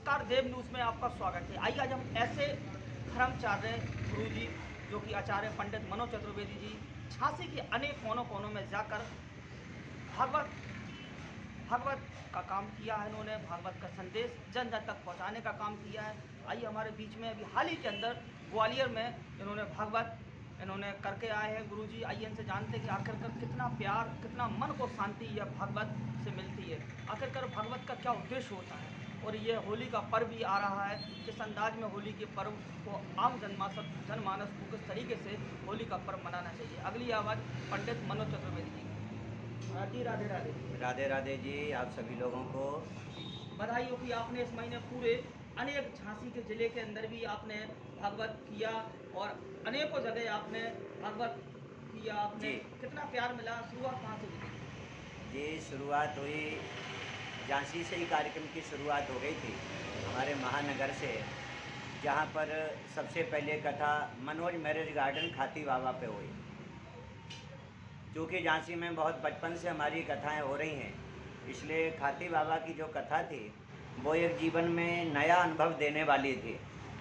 नमस्कार, देव न्यूज़ में आपका स्वागत है। आइए आज हम ऐसे धर्माचार्य गुरु जी जो कि आचार्य पंडित मनोज चतुर्वेदी जी झांसी के अनेक कोनों कोनों में जाकर भागवत भागवत का काम किया है। इन्होंने भागवत का संदेश जन जन तक पहुंचाने का काम किया है। आइए हमारे बीच में अभी हाल ही के अंदर ग्वालियर में इन्होंने भागवत करके आए हैं गुरु जी। आइए इनसे जानते हैं कि आखिरकार कितना प्यार, कितना मन को शांति यह भागवत से मिलती है। आखिरकार भागवत का क्या उद्देश्य होता है और ये होली का पर्व भी आ रहा है। किस अंदाज में होली के पर्व को आम जनमानस को किस तरीके से होली का पर्व मनाना चाहिए। अगली आवाज़ पंडित मनोज चतुर्वेदी जी। जी राधे राधे। राधे राधे जी, आप सभी लोगों को बधाई हो कि आपने इस महीने पूरे अनेक झांसी के ज़िले के अंदर भी आपने भागवत किया और अनेकों जगह आपने भागवत किया। आपने कितना प्यार मिला, शुरुआत कहाँ से हुई? जी, शुरुआत हुई झांसी से ही। कार्यक्रम की शुरुआत हो गई थी हमारे महानगर से, जहाँ पर सबसे पहले कथा मनोज मैरिज गार्डन खाती बाबा पे हुई। क्योंकि झांसी में बहुत बचपन से हमारी कथाएं हो रही हैं, इसलिए खाती बाबा की जो कथा थी वो एक जीवन में नया अनुभव देने वाली थी।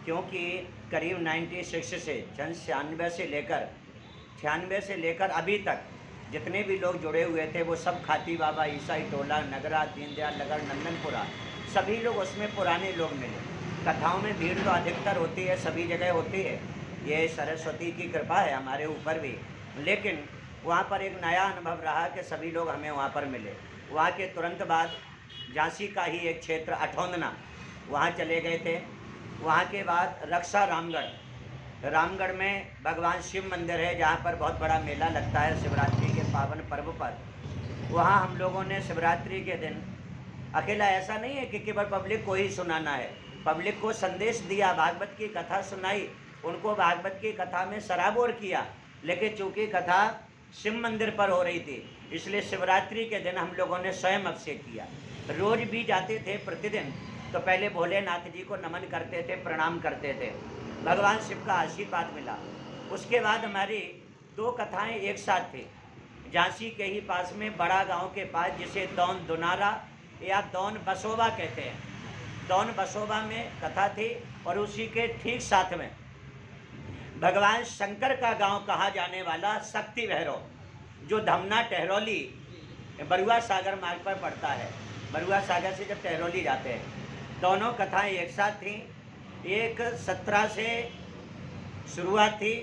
क्योंकि करीब 96 से 96 से लेकर अभी तक जितने भी लोग जुड़े हुए थे वो सब खाती बाबा, ईसाई टोला, नगरा, दीनदयाल नगर, नंदनपुरा, सभी लोग उसमें पुराने लोग मिले। कथाओं में भीड़ तो अधिकतर होती है, सभी जगह होती है, ये सरस्वती की कृपा है हमारे ऊपर भी। लेकिन वहाँ पर एक नया अनुभव रहा कि सभी लोग हमें वहाँ पर मिले। वहाँ के तुरंत बाद झांसी का ही एक क्षेत्र अठौंदना, वहाँ चले गए थे। वहाँ के बाद रक्षा रामगढ़ में भगवान शिव मंदिर है, जहाँ पर बहुत बड़ा मेला लगता है शिवरात्रि के पावन पर्व पर। वहाँ हम लोगों ने शिवरात्रि के दिन अकेला ऐसा नहीं है कि केवल पब्लिक को ही सुनाना है, पब्लिक को संदेश दिया, भागवत की कथा सुनाई, उनको भागवत की कथा में सराबोर किया। लेकिन चूँकि कथा शिव मंदिर पर हो रही थी, इसलिए शिवरात्रि के दिन हम लोगों ने स्वयं अभिषेक किया। रोज भी जाते थे प्रतिदिन, तो पहले भोलेनाथ जी को नमन करते थे, प्रणाम करते थे, भगवान शिव का आशीर्वाद मिला। उसके बाद हमारी 2 कथाएं एक साथ थी झांसी के ही पास में, बड़ा गांव के पास, जिसे दौन दुनारा या दौन बसोबा कहते हैं। दौन बसोबा में कथा थी और उसी के ठीक साथ में भगवान शंकर का गांव कहा जाने वाला शक्ति भैरव, जो धमना टहरौली बरुआ सागर मार्ग पर पड़ता है। बरुआ सागर से जब टहरौली जाते हैं, दोनों कथाएं एक साथ थीं। एक 17 से शुरुआत थी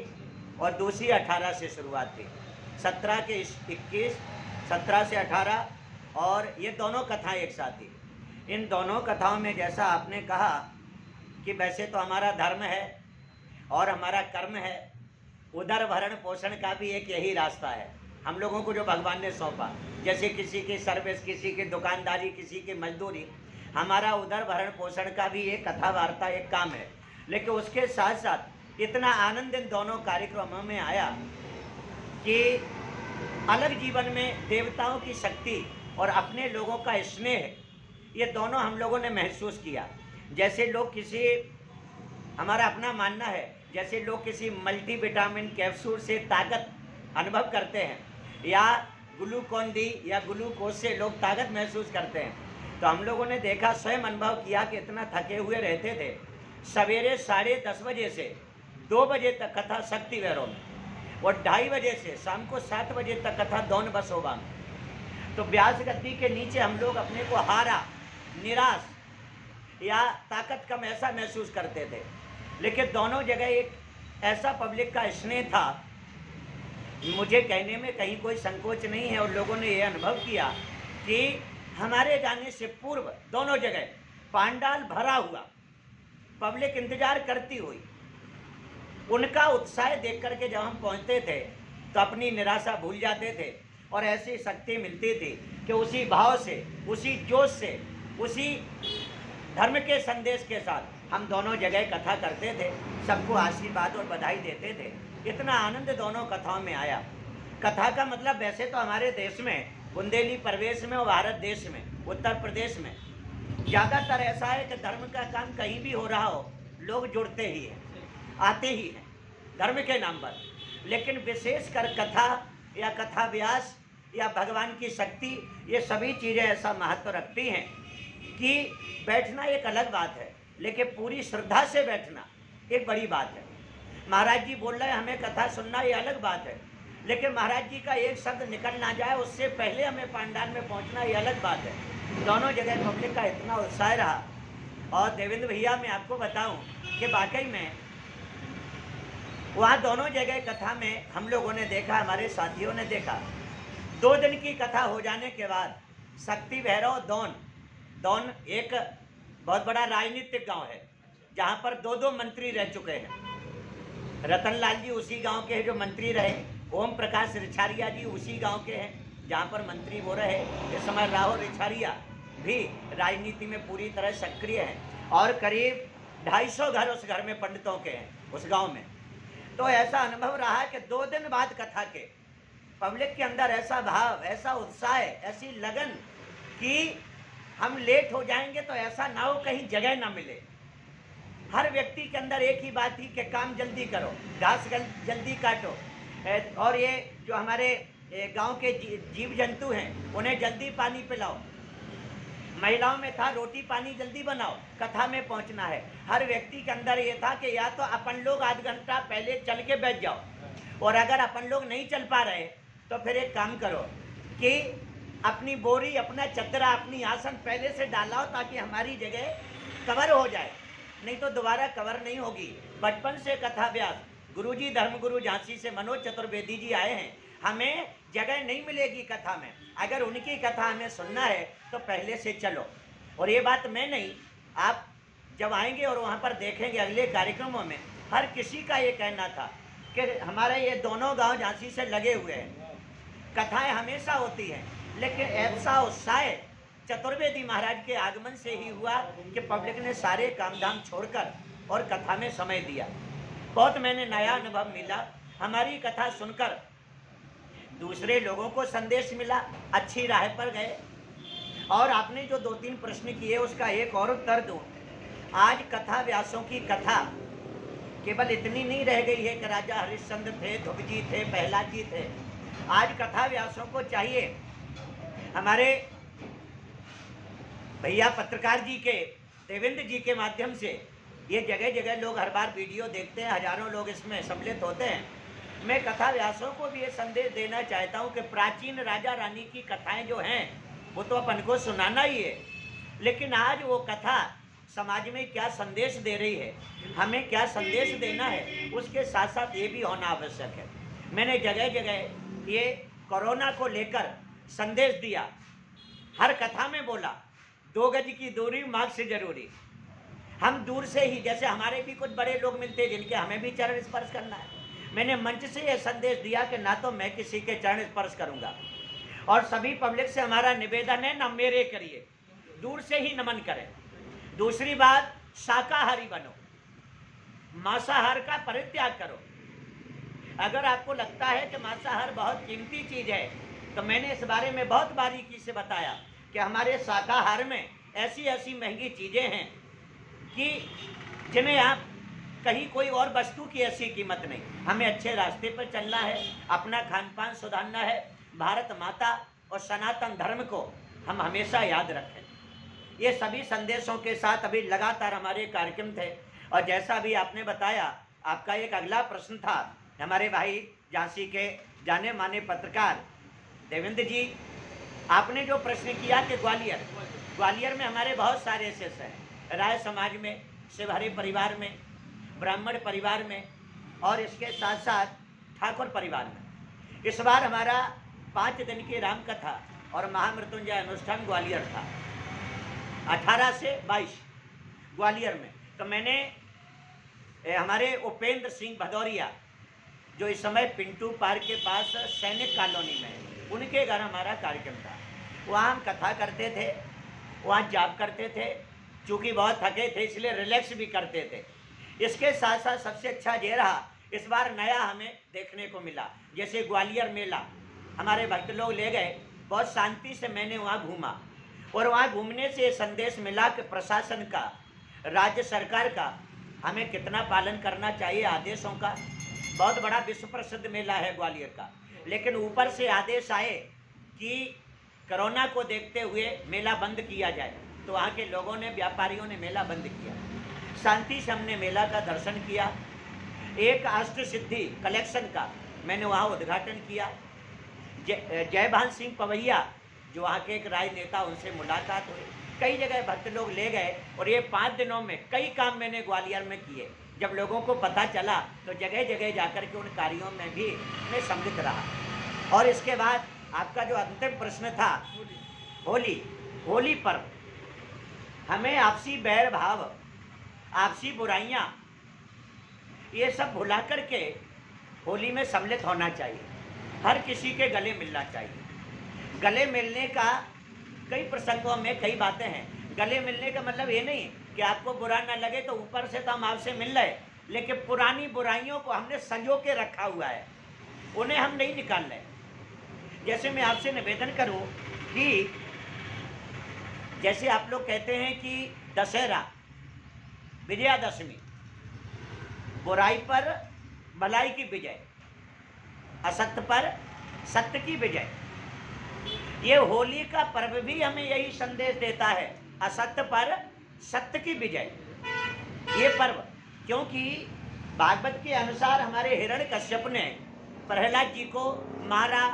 और दूसरी 18 से शुरुआत थी। 17 के 21, 17 से 18, और ये दोनों कथाएं एक साथ थी। इन दोनों कथाओं में जैसा आपने कहा कि वैसे तो हमारा धर्म है और हमारा कर्म है, उदर भरण पोषण का भी एक यही रास्ता है हम लोगों को जो भगवान ने सौंपा। जैसे किसी की सर्विस, किसी की दुकानदारी, किसी की मजदूरी, हमारा उदर भरण पोषण का भी एक कथा वार्ता एक काम है। लेकिन उसके साथ साथ इतना आनंद इन दोनों कार्यक्रमों में आया कि अलग जीवन में देवताओं की शक्ति और अपने लोगों का स्नेह, ये दोनों हम लोगों ने महसूस किया। जैसे लोग किसी, हमारा अपना मानना है, जैसे लोग किसी मल्टीविटामिन कैप्सूल से ताकत अनुभव करते हैं या ग्लूकोन डी या ग्लूकोज से लोग ताकत महसूस करते हैं, तो हम लोगों ने देखा, स्वयं अनुभव किया कि इतना थके हुए रहते थे। सवेरे 10:30 बजे से 2 बजे तक कथा शक्ति भैरव में और 2:30 बजे से शाम को 7 बजे तक कथा दौन बसोबा में। तो व्यास गद्दी के नीचे हम लोग अपने को हारा, निराश या ताकत कम ऐसा महसूस करते थे। लेकिन दोनों जगह एक ऐसा पब्लिक का स्नेह था, मुझे कहने में कहीं कोई संकोच नहीं है। और लोगों ने ये अनुभव किया कि हमारे जाने से पूर्व दोनों जगह पांडाल भरा हुआ, पब्लिक इंतजार करती हुई, उनका उत्साह देख करके जब हम पहुंचते थे तो अपनी निराशा भूल जाते थे और ऐसी शक्ति मिलती थी कि उसी भाव से, उसी जोश से, उसी धर्म के संदेश के साथ हम दोनों जगह कथा करते थे, सबको आशीर्वाद और बधाई देते थे। इतना आनंद दोनों कथाओं में आया। कथा का मतलब वैसे तो हमारे देश में, बुंदेली प्रदेश में और भारत देश में, उत्तर प्रदेश में ज़्यादातर ऐसा है कि धर्म का काम कहीं भी हो रहा हो, लोग जुड़ते ही हैं, आते ही हैं धर्म के नाम पर। लेकिन विशेषकर कथा या कथा व्यास या भगवान की शक्ति, ये सभी चीज़ें ऐसा महत्व रखती हैं कि बैठना एक अलग बात है, लेकिन पूरी श्रद्धा से बैठना एक बड़ी बात है। महाराज जी बोल रहे हैं हमें कथा सुनना, ये अलग बात है, लेकिन महाराज जी का एक शब्द निकल ना जाए उससे पहले हमें पंडाल में पहुंचना, ये अलग बात है। दोनों जगह पब्लिक का इतना उत्साह रहा। और देवेंद्र भैया मैं आपको बताऊं कि वाकई में वहाँ दोनों जगह कथा में हम लोगों ने देखा, हमारे साथियों ने देखा, 2 दिन की कथा हो जाने के बाद शक्ति भैरव दौन एक बहुत बड़ा राजनीतिक गांव है जहाँ पर 2 मंत्री रह चुके हैं। रतनलाल जी उसी गांव के हैं जो मंत्री रहे, ओम प्रकाश रिछारिया जी उसी गांव के हैं जहाँ पर मंत्री वो रहे। इस समय राहुल रिछारिया भी राजनीति में पूरी तरह सक्रिय हैं और करीब 250 घर उस घर में पंडितों के हैं उस गांव में। तो ऐसा अनुभव रहा कि 2 दिन बाद कथा के पब्लिक के अंदर ऐसा भाव, ऐसा उत्साह, ऐसी लगन कि हम लेट हो जाएंगे तो ऐसा ना हो कहीं जगह ना मिले। हर व्यक्ति के अंदर एक ही बात थी कि काम जल्दी करो, घास जल्दी काटो, और ये जो हमारे गांव के जीव जंतु हैं उन्हें जल्दी पानी पिलाओ। महिलाओं में था रोटी पानी जल्दी बनाओ, कथा में पहुंचना है। हर व्यक्ति के अंदर ये था कि या तो अपन लोग आध घंटा पहले चल के बैठ जाओ, और अगर अपन लोग नहीं चल पा रहे तो फिर एक काम करो कि अपनी बोरी, अपना चदरा, अपनी आसन पहले से डालाओ ताकि हमारी जगह कवर हो जाए, नहीं तो दोबारा कवर नहीं होगी। बचपन से कथा व्यास गुरुजी धर्मगुरु झांसी से मनोज चतुर्वेदी जी आए हैं। हमें जगह नहीं मिलेगी कथा में, अगर उनकी कथा हमें सुनना है तो पहले से चलो। और ये बात मैं नहीं, आप जब आएंगे और वहाँ पर देखेंगे अगले कार्यक्रमों में, हर किसी का ये कहना था कि हमारे ये दोनों गांव झांसी से लगे हुए हैं, कथाएं हमेशा होती हैं, लेकिन ऐसा उत्साह चतुर्वेदी महाराज के आगमन से ही हुआ कि पब्लिक ने सारे काम धाम छोड़कर और कथा में समय दिया। बहुत मैंने नया अनुभव मिला, हमारी कथा सुनकर दूसरे लोगों को संदेश मिला, अच्छी राह पर गए। और आपने जो 2-3 प्रश्न किए उसका एक और उत्तर दूं। आज कथा व्यासों की कथा केवल इतनी नहीं रह गई है कि राजा हरिश्चंद्र थे, ध्रुव जी थे, प्रहलाद जी थे। आज कथा व्यासों को चाहिए, हमारे भैया पत्रकार जी के, देवेंद्र जी के माध्यम से ये जगह जगह लोग हर बार वीडियो देखते हैं, हजारों लोग इसमें सम्मिलित होते हैं। मैं कथा व्यासों को भी ये संदेश देना चाहता हूँ कि प्राचीन राजा रानी की कथाएं जो हैं वो तो अपन को सुनाना ही है, लेकिन आज वो कथा समाज में क्या संदेश दे रही है, हमें क्या संदेश देना है, उसके साथ साथ ये भी होना आवश्यक है। मैंने जगह जगह ये कोरोना को लेकर संदेश दिया, हर कथा में बोला 2 गज की दूरी, मास्क जरूरी। हम दूर से ही, जैसे हमारे भी कुछ बड़े लोग मिलते हैं जिनके हमें भी चरण स्पर्श करना है, मैंने मंच से यह संदेश दिया कि ना तो मैं किसी के चरण स्पर्श करूंगा, और सभी पब्लिक से हमारा निवेदन है ना मेरे करिए, दूर से ही नमन करें। दूसरी बात, शाकाहारी बनो, मांसाहार का परित्याग करो। अगर आपको लगता है कि मांसाहार बहुत कीमती चीज है, तो मैंने इस बारे में बहुत बारीकी से बताया कि हमारे शाकाहार में ऐसी ऐसी महंगी चीजें हैं कि जिन्हें आप कहीं कोई और वस्तु की ऐसी कीमत नहीं। हमें अच्छे रास्ते पर चलना है, अपना खान पान सुधारना है, भारत माता और सनातन धर्म को हम हमेशा याद रखें। ये सभी संदेशों के साथ अभी लगातार हमारे कार्यक्रम थे। और जैसा भी आपने बताया, आपका एक अगला प्रश्न था, हमारे भाई झांसी के जाने माने पत्रकार देवेंद्र जी, आपने जो प्रश्न किया कि ग्वालियर में हमारे बहुत सारे शिष्य हैं, राय समाज में, शिवहरी परिवार में, ब्राह्मण परिवार में, और इसके साथ साथ ठाकुर परिवार में। इस बार हमारा 5 दिन की राम कथा और महामृत्युंजय अनुष्ठान ग्वालियर था, 18 से 22 ग्वालियर में। तो मैंने हमारे उपेंद्र सिंह भदौरिया जो इस समय पिंटू पार्क के पास सैनिक कॉलोनी में है, उनके घर हमारा कार्यक्रम था। वहाँ हम कथा करते थे, वहाँ जाप करते थे, चूँकि बहुत थके थे इसलिए रिलैक्स भी करते थे। इसके साथ साथ सबसे अच्छा ये रहा, इस बार नया हमें देखने को मिला, जैसे ग्वालियर मेला हमारे भक्त लोग ले गए, बहुत शांति से मैंने वहाँ घूमा, और वहाँ घूमने से संदेश मिला कि प्रशासन का, राज्य सरकार का हमें कितना पालन करना चाहिए आदेशों का। बहुत बड़ा विश्व प्रसिद्ध मेला है ग्वालियर का, लेकिन ऊपर से आदेश आए कि कोरोना को देखते हुए मेला बंद किया जाए। तो वहाँ के लोगों ने, व्यापारियों ने मेला बंद किया। शांति से हमने मेला का दर्शन किया। एक अष्ट सिद्धि कलेक्शन का मैंने वहाँ उद्घाटन किया। जयभान सिंह पवैया जो वहाँ के एक राजनेता, उनसे मुलाकात हुई। कई जगह भक्त लोग ले गए और ये 5 दिनों में कई काम मैंने ग्वालियर में किए। जब लोगों को पता चला तो जगह जगह जाकर के उन कार्यों में भी मैं सम्मिलित रहा। और इसके बाद आपका जो अंतिम प्रश्न था, होली पर्व, हमें आपसी बैर भाव, आपसी बुराइयां, ये सब भुला करके होली में सम्मिलित होना चाहिए। हर किसी के गले मिलना चाहिए। गले मिलने का कई प्रसंगों में कई बातें हैं। गले मिलने का मतलब ये नहीं कि आपको बुरा ना लगे तो ऊपर से तो हम आपसे मिल रहे, लेकिन पुरानी बुराइयों को हमने संजो के रखा हुआ है, उन्हें हम नहीं निकाल रहे। जैसे मैं आपसे निवेदन करूं कि जैसे आप लोग कहते हैं कि दशहरा, विजयादशमी, बुराई पर भलाई की विजय, असत्य पर सत्य की विजय, ये होली का पर्व भी हमें यही संदेश देता है, असत्य पर सत्य की विजय। ये पर्व, क्योंकि भागवत के अनुसार हमारे हिरण्यकश्यप ने प्रहलाद जी को मारा,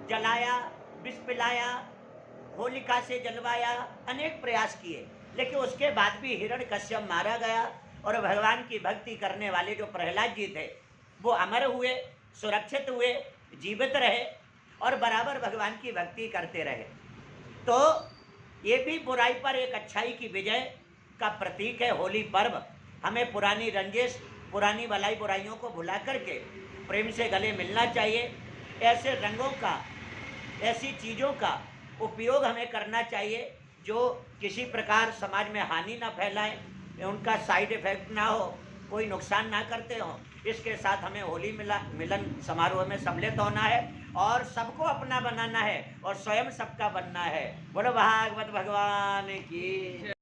जलाया, विष पिलाया, होलिका से जलवाया, अनेक प्रयास किए, लेकिन उसके बाद भी हिरण्यकश्यप मारा गया और भगवान की भक्ति करने वाले जो प्रहलाद जी थे वो अमर हुए, सुरक्षित हुए, जीवित रहे और बराबर भगवान की भक्ति करते रहे। तो ये भी बुराई पर एक अच्छाई की विजय का प्रतीक है होली पर्व। हमें पुरानी रंजिश, पुरानी भलाई बुराइयों को भुला करके प्रेम से गले मिलना चाहिए। ऐसे रंगों का, ऐसी चीज़ों का उपयोग हमें करना चाहिए जो किसी प्रकार समाज में हानि ना फैलाएं, उनका साइड इफेक्ट ना हो, कोई नुकसान ना करते हों। इसके साथ हमें होली मिलन समारोह में सम्मिलित होना है और सबको अपना बनाना है और स्वयं सबका बनना है। बोलो भागवत भगवान की।